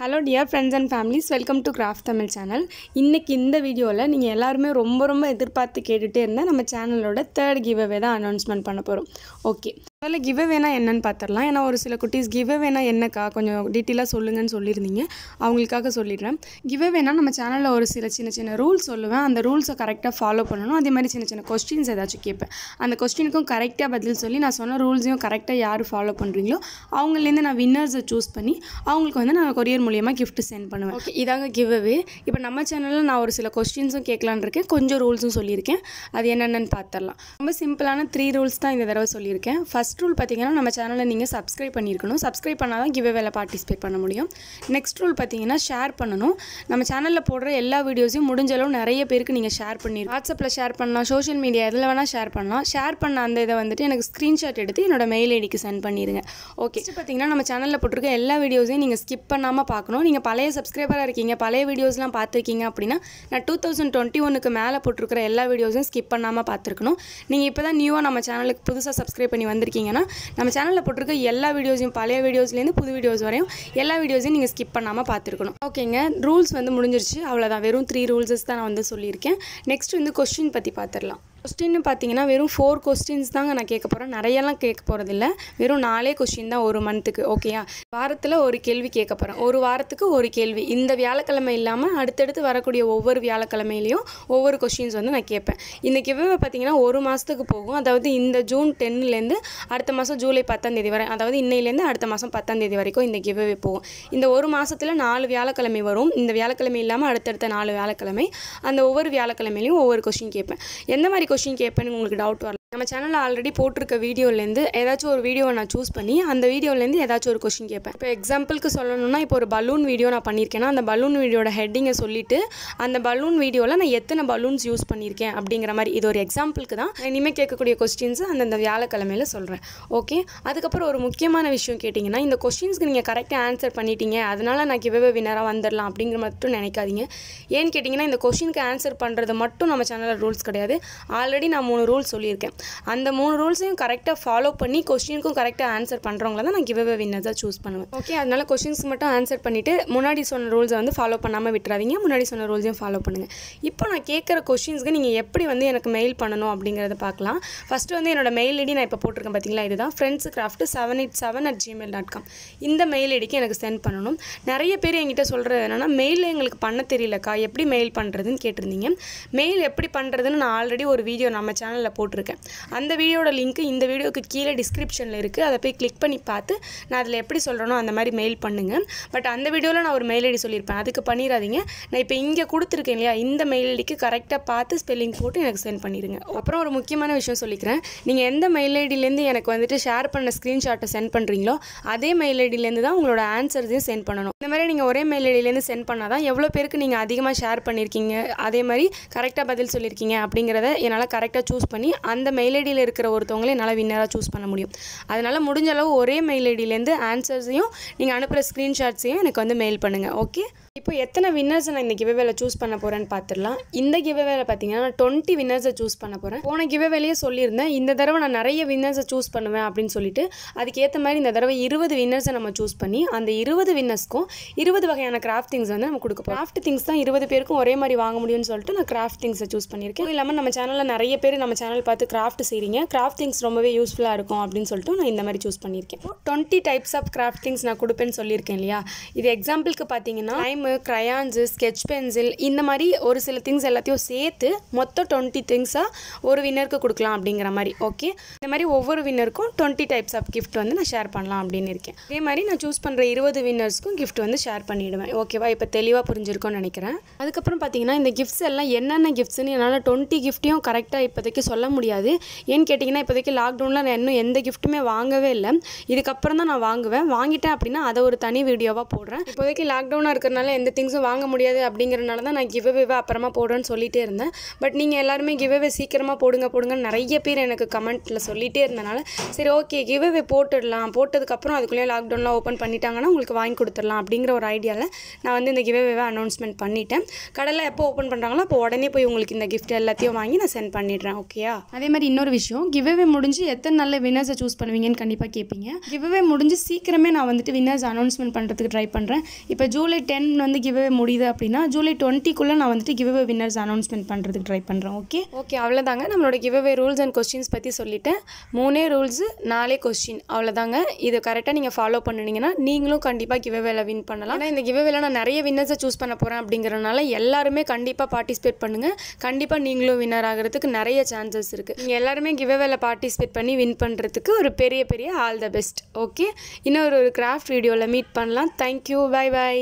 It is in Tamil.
Hello dear friends and families, welcome to Craft Tamil channel. இன்னைக்கு இந்த வீடியோல நீங்க எல்லாரும் ரொம்ப எதிர்பார்த்து கேட்டுட்டே இருந்த நம்ம சேனலோட third giveaway தான் அனௌன்ஸ்மென்ட் பண்ண போறோம். ஓகே. முதல்ல giveawayனா என்னன்னு பார்த்தறலாம். ஏனா ஒரு சில குட்டீஸ் giveawayனா என்னக்கா கொஞ்சம் டீடைலா சொல்லுங்கன்னு சொல்லிருந்தீங்க. அவங்களுக்காக சொல்லிடுறேன். giveawayனா நம்ம சேனல்ல ஒரு சில சின்ன ரூல்ஸ் சொல்லுவேன். அந்த ரூல்ஸை கரெக்ட்டா ஃபாலோ பண்ணனும். அதே மாதிரி சின்ன क्वेश्चंस ஏதாச்சும் கேட்பேன். அந்த क्वेश्चनக்கும் கரெக்ட்டா பதில் சொல்லி நான் சொன்ன ரூல்ஸையும் கரெக்ட்டா யார் ஃபாலோ பண்றீங்களோ அவங்கள இருந்து நான் வின்னர்ஸை சூஸ் பண்ணி அவங்களுக்கு வந்து நான் கொரியர் மூலமா gift சென்ட் பண்ணுவேன். ஓகே, இதாங்க giveaway. இப்போ நம்ம சேனல்ல நான் ஒரு சில क्वेश्चंஸும் கேட்கலாம்னு இருக்கேன். கொஞ்சம் ரூல்ஸும் சொல்லியிருக்கேன். அது என்னென்னன்னு பார்த்தறலாம். ரொம்ப சிம்பிளான 3 ரூல்ஸ் தான் இந்த தடவை சொல்லியிருக்கேன். ஃபர்ஸ்ட் ரூல் பாத்தீங்கன்னா நம்ம சேனலை நீங்க Subscribe பண்ணியிருக்கணும். Subscribe பண்ணாதான் giveawayல பார்ட்டிசிபேட் பண்ண முடியும். நெக்ஸ்ட் ரூல் பாத்தீங்கன்னா ஷேர் பண்ணனும். நம்ம சேனல்ல போடுற எல்லா வீடியோஸையும் முடிஞ்ச அளவு நிறைய பேருக்கு நீங்க ஷேர் பண்ணிருங்க. வாட்ஸ்அப்ல ஷேர் பண்ணலாம், சோஷியல் மீடியா எதுல வேணா ஷேர் பண்ணலாம். ஷேர் பண்ண அந்த இத வந்துட்டு எனக்கு ஸ்கிரீன்ஷாட் எடுத்து என்னோட மெயில் ஐடிக்கு சென்ட் பண்ணிருங்க. ஓகே. நெக்ஸ்ட் பாத்தீங்கன்னா நம்ம சேனல்ல போட்டுருக்க எல்லா வீடியோஸையும் நீங்க ஸ்கிப் பண்ணாம பார்க்கணும். நீங்க பழைய சப்ஸ்கிரைபரா இருக்கீங்க, பழைய வீடியோஸ்லாம் பார்த்திருக்கீங்க அப்படினா நான் 2021க்கு மேல போட்டுருக்கிற எல்லா வீடியோஸையும் ஸ்கிப் பண்ணாம பார்த்திருக்கணும். நீங்க இப்போதான் நியூவா நம்ம சேனலுக்கு புதுசா சப்ஸ்கிரைப் பண்ணி வந்திருக்கீங்கனா நம்ம சேனல்ல போட்டுருக்க எல்லா வீடியோஸையும் பழைய வீடியோஸ்ல இருந்து புது வீடியோஸ் வரையும் எல்லா வீடியோஸையும் நீங்க ஸ்கிப் பண்ணாம பார்த்திருக்கணும். ஓகேங்க, ரூல்ஸ் வந்து முடிஞ்சிருச்சு. அவ்வளவுதான். வெறும் 3 ரூல்ஸஸ் தான் நான் வந்து சொல்லியிருக்கேன். நெக்ஸ்ட் வந்து क्वेश्चन பத்தி பார்த்தறலாம். क्वेश्चन பார்த்தீங்கன்னா வெறும் 4 क्वेश्चंस தாங்க நான் கேட்க போறேன். நிறையலாம் கேட்க போறது இல்ல. வெறும் 4 क्वेश्चन தான் ஒரு மந்த்துக்கு. ஓகேயா? வாரத்துல ஒரு கேள்வி கேட்க போறேன். ஒரு வாரத்துக்கு ஒரு கேள்வி. இந்த வியாழக்கிழமை இல்லாம அடுத்தடுத்து வரக்கூடிய ஒவ்வொரு வியாழக்கிழமையிலயும் ஒவ்வொரு क्वेश्चंस வந்து நான் கேட்பேன். இந்த giveaway பார்த்தீங்கன்னா ஒரு மாசத்துக்கு போகும். அதாவது இந்த ஜூன் 10ல இருந்து அடுத்த மாசம் ஜூலை 10ஆம் தேதி வரை, அதாவது இன்னையில இருந்து அடுத்த மாசம் 10ஆம் தேதி வரைக்கும் இந்த giveaway போகும். இந்த ஒரு மாசத்துல 4 வியாழக்கிழமை வரும். இந்த வியாழக்கிழமை இல்லாம அடுத்தடுத்த 4 வியாழக்கிழமை அந்த ஒவ்வொரு வியாழக்கிழமையிலயும் ஒவ்வொரு क्वेश्चन கேட்பேன். எந்த மாதிரி क्वेश्चन கேட்பேன்னு உங்களுக்கு டவுட் வரலாம். நம்ம சேனல்ல ஆல்ரெடி போட்டுருக்க வீடியோல இருந்து ஏதாச்சும் ஒரு வீடியோவை நான் சூஸ் பண்ணி அந்த வீடியோல இருந்து ஏதாச்சும் ஒரு क्वेश्चन கேட்பேன். இப்போ எக்ஸாம்பிளுக்கு சொல்லணும்னா இப்போ ஒரு பலூன் வீடியோ நான் பண்ணிருக்கேன்னா அந்த பலூன் வீடியோட ஹெட்டிங்கை சொல்லிட்டு அந்த பலூன் வீடியோல நான் எத்தனை பலூன்ஸ் யூஸ் பண்ணியிருக்கேன் அப்படிங்கிற மாதிரி இது ஒரு எக்ஸாம்பிளுக்கு தான். இனிமேல் கேட்கக்கூடிய क्वेश्चंस அந்த வியாழக்கிழமையில சொல்றேன். ஓகே. அதுக்கப்புறம் ஒரு முக்கியமான விஷயம் கேட்டிங்கன்னா இந்த क्वेश्चंஸ்க்கு நீங்க கரெக்டா ஆன்சர் பண்ணிட்டீங்க அதனால நான் giveaway வின்னரா வந்துடலாம் அப்படிங்கிற மட்டும் நினைக்காதீங்க. ஏன்னு கேட்டிங்கன்னா இந்த क्वेश्चनக்கு ஆன்சர் பண்றது மட்டும் நம்ம சேனல்ல ரூல்ஸ் கிடையாது. ஆல்ரெடி நான் 3 ரூல்ஸ் சொல்லியிருக்கேன். அந்த 3 ரூல்ஸையும் கரெக்டா ஃபாலோ பண்ணி क्वेश्चनக்கும் கரெக்டா ஆன்சர் பண்றவங்கள தான் நான் giveaway வின்னர்ஸா சூஸ் பண்ணுவேன். ஓகே, அதனால क्वेश्चंஸ்க்கு மட்டும் ஆன்சர் பண்ணிட்டு முன்னாடி சொன்ன ரூல்ஸை வந்து ஃபாலோ பண்ணாம விட்டுறாதீங்க. முன்னாடி சொன்ன ரூல்ஸையும் ஃபாலோ பண்ணுங்க. இப்போ நான் கேட்குற क्वेश्चंஸ்க்கு நீங்க எப்படி வந்து எனக்கு மெயில் பண்ணணும் அப்படிங்கறத பார்க்கலாம். ஃபர்ஸ்ட் வந்து என்னோட மெயில் ஐடி நான் இப்போ போட்டுருக்கேன் பாத்தீங்களா, இதுதான் friendscraft787@gmail.com. இந்த மெயில் ஐடிக்கு எனக்கு சென்ட் பண்ணணும். நிறைய பேர் என்கிட்ட சொல்றது என்னன்னா மெயில் எங்களுக்கு பண்ண தெரியலக்கா, எப்படி மெயில் பண்றதுன்னு கேட்டிருந்தீங்க. மெயில் எப்படி பண்றதுன்னு நான் ஆல்ரெடி ஒரு வீடியோ நம்ம சேனல்ல போட்டுருக்கேன். அந்த வீடியோட லிங்க் இந்த வீடியோக்கு கீழே டிஸ்கிரிப்ஷன்ல இருக்கு. அதை போய் கிளிக் பண்ணி பார்த்து நான் அதில் எப்படி சொல்றேனோ அந்த மாதிரி மெயில் பண்ணுங்க. பட் அந்த வீடியோல நான் ஒரு மெயில் ஐடி சொல்லியிருப்பேன், அதுக்கு பண்ணிடாதீங்க. நான் இப்போ இங்கே கொடுத்துருக்கேன் இல்லையா, இந்த மெயில் ஐடிக்கு கரெக்டாக பார்த்து ஸ்பெல்லிங் போட்டு எனக்கு சென்ட் பண்ணிடுங்க. அப்புறம் ஒரு முக்கியமான விஷயம் சொல்லிக்கிறேன். நீங்கள் எந்த மெயில் ஐடியிலேருந்து எனக்கு வந்துட்டு ஷேர் பண்ண ஸ்க்ரீன்ஷாட்டை சென்ட் பண்ணுறீங்களோ அதே மெயில் ஐடியிலேருந்து தான் உங்களோட ஆன்சர்ஸையும் சென்ட் பண்ணணும். இந்த மாதிரி நீங்கள் ஒரே மெயில் ஐடியிலேருந்து சென்ட் பண்ணாதான் எவ்வளோ பேருக்கு நீங்கள் அதிகமாக ஷேர் பண்ணியிருக்கீங்க, அதே மாதிரி கரெக்டாக பதில் சொல்லியிருக்கீங்க அப்படிங்கிறத என்னால் கரெக்டாக சூஸ் பண்ணி அந்த மெயில் ஐடியில் இருக்கிற ஒருத்தவங்களே என்னால் வின்னராக சூஸ் பண்ண முடியும். அதனால முடிஞ்ச அளவு ஒரே மெயில் ஐடியிலேருந்து ஆன்சர்ஸையும் நீங்கள் அனுப்புகிற ஸ்க்ரீன்ஷாட்ஸையும் எனக்கு வந்து மெயில் பண்ணுங்க. ஓகே. இப்போ எத்தனை வின்னர்ஸை நான் இந்த giveawayல சூஸ் பண்ண போறேன்னு பார்த்துடலாம். இந்த giveawayல பார்த்தீங்கன்னா நான் 20 வின்னர்ஸை சூஸ் பண்ண போறேன். போன giveawayலயே சொல்லியிருந்தேன் இந்த தடவை நான் நிறைய வின்னர்ஸை சூஸ் பண்ணுவேன் அப்படின்னு சொல்லிட்டு அதுக்கேற்ற மாதிரி இந்த தடவை 20 வின்னர்ஸை நம்ம சூஸ் பண்ணி அந்த 20 வின்னர்ஸ்க்கும் 20 வகையான கிராஃப்ட் திங்ஸ் வந்து நம்ம கொடுக்க போறோம். கிராஃப்ட் திங்ஸ் தான் 20 பேருக்கும் ஒரே மாதிரி வாங்க முடியும்னு சொல்லிட்டு நான் கிராஃப்ட் திங்ஸை சூஸ் பண்ணியிருக்கேன். இல்லாமல் நம்ம சேனலில் நிறைய பேர் நம்ம சேனல் பார்த்து கிராஃப்ட் செய்றீங்க, கிராஃப்ட் திங்ஸ் ரொம்பவே யூஸ்ஃபுல்லாக இருக்கும் அப்படின்னு சொல்லிட்டு நான் இந்த மாதிரி சூஸ் பண்ணியிருக்கேன். 20 டைப்ஸ் ஆஃப் கிராஃப்ட் திங்ஸ் நான் கொடுப்பேன்னு சொல்லியிருக்கேன் இல்லையா. இது எக்ஸாம்பிளுக்கு பார்த்தீங்கன்னா டைம், crayons, sketch pencil இந்த மாதிரி ஒரு சில திங்ஸ் எல்லாத்தையும் சேர்த்து மொத்தம் 20 திங்ஸா ஒரு வின்னருக்கு கொடுக்கலாம் அப்படிங்கிற மாதிரி. ஓகே, இந்த மாதிரி ஒவ்வொரு வின்னருக்கும் 20 டைப்ஸ் ஆஃப் gift வந்து நான் ஷேர் பண்ணலாம் அப்படின்னு இருக்கேன். அதே மாதிரி நான் சூஸ் பண்ற 20 வின்னர்ஸ்க்கும் gift வந்து ஷேர் பண்ணிடுவேன். ஓகேவா? இப்போ தெளிவாக புரிஞ்சிருக்கும்னு நினைக்கிறேன். அதுக்கப்புறம் பார்த்தீங்கன்னா இந்த கிஃப்ட்ஸ் எல்லாம் என்னென்ன கிஃப்ட்ஸ்ன்னு என்னால் 20 கிஃப்ட்டையும் கரெக்டாக இப்போதைக்கு சொல்ல முடியாது. ஏன்னு கேட்டிங்கன்னா இப்போதைக்கு லாக்டவுனில் நான் இன்னும் எந்த கிஃப்ட்டுமே வாங்கவே இல்லை. இதுக்கப்புறம் தான் நான் வாங்குவேன். வாங்கிட்டேன் அப்படின்னா அதை ஒரு தனி வீடியோவாக போடுறேன். இப்போதைக்கு லாக்டவுனாக இருக்கிறனால எந்த திங்ஸும் வாங்க முடியாது அப்படிங்கிறனால தான் நான் கிவ்அவேவை அப்புறமா போடுறேன்னு சொல்லிகிட்டே இருந்தேன். பட் நீங்கள் எல்லாருமே கிவ்அவே சீக்கிரமாக போடுங்கன்னு நிறைய பேர் எனக்கு கமெண்ட்டில் சொல்லிகிட்டே இருந்தனால சரி ஓகே கிவ்அவே போட்டுடலாம், போட்டதுக்கப்புறம் அதுக்குள்ளேயே லாக்டவுன்லாம் ஓப்பன் பண்ணிட்டாங்கன்னா உங்களுக்கு வாங்கி கொடுத்துடலாம் அப்படிங்கிற ஒரு ஐடியாவில் நான் வந்து இந்த கிவ்அவேவை அனௌன்ஸ்மெண்ட் பண்ணிட்டேன். கடையில் எப்போ ஓப்பன் பண்ணுறாங்களோ அப்போ உடனே போய் உங்களுக்கு இந்த கிஃப்ட் எல்லாத்தையும் வாங்கி நான் சென்ட் பண்ணிடுறேன். ஓகேயா? அதே மாதிரி இன்னொரு விஷயம், கிவ்அவே முடிஞ்சு எத்தனை நல்ல வின்னர்ஸை சூஸ் பண்ணுவீங்கன்னு கண்டிப்பாக கேட்பீங்க. கிவ்அவே முடிஞ்சு சீக்கிரமே நான் வந்துட்டு வின்னர்ஸ் அனௌன்ஸ்மெண்ட் பண்ணுறதுக்கு ட்ரை பண்ணுறேன். இப்போ ஜூலை 10 வந்து கிவ்அவே முடியுது அப்படின்னா ஜூலை 20க்குள்ளே நான் வந்துட்டு கிவ்அவே வின்னர்ஸ் அனௌன்ஸ்மெண்ட் பண்ணுறதுக்கு ட்ரை பண்ணுறேன். ஓகே அவ்வளோதாங்க. நம்மளோட கிவ்அவே ரூல்ஸ் அண்ட் கொஸ்டின்ஸ் பற்றி சொல்லிட்டேன். 3 ரூல்ஸு 4 கொஸ்டின் அவ்வளோதாங்க. இது கரெக்டாக நீங்கள் ஃபாலோ பண்ணினீங்கன்னா நீங்களும் கண்டிப்பாக கிவ்அவேல வின் பண்ணலாம். ஆனால் இந்த கிவ்அவேல நான் நிறைய வின்னர்ஸை சூஸ் பண்ண போகிறேன் அப்படிங்கிறனால எல்லாருமே கண்டிப்பாக பார்ட்டிசிபேட் பண்ணுங்கள். கண்டிப்பாக நீங்களும் வின்னர் ஆகிறதுக்கு நிறைய சான்சஸ் இருக்குது. நீங்கள் எல்லாருமே கிவ்அவேல பார்ட்டிசிபேட் பண்ணி வின் பண்ணுறதுக்கு ஒரு பெரிய ஆல் த பெஸ்ட். ஓகே, இன்னொரு கிராஃப்ட் வீடியோவில் மீட் பண்ணலாம். Thank you, by.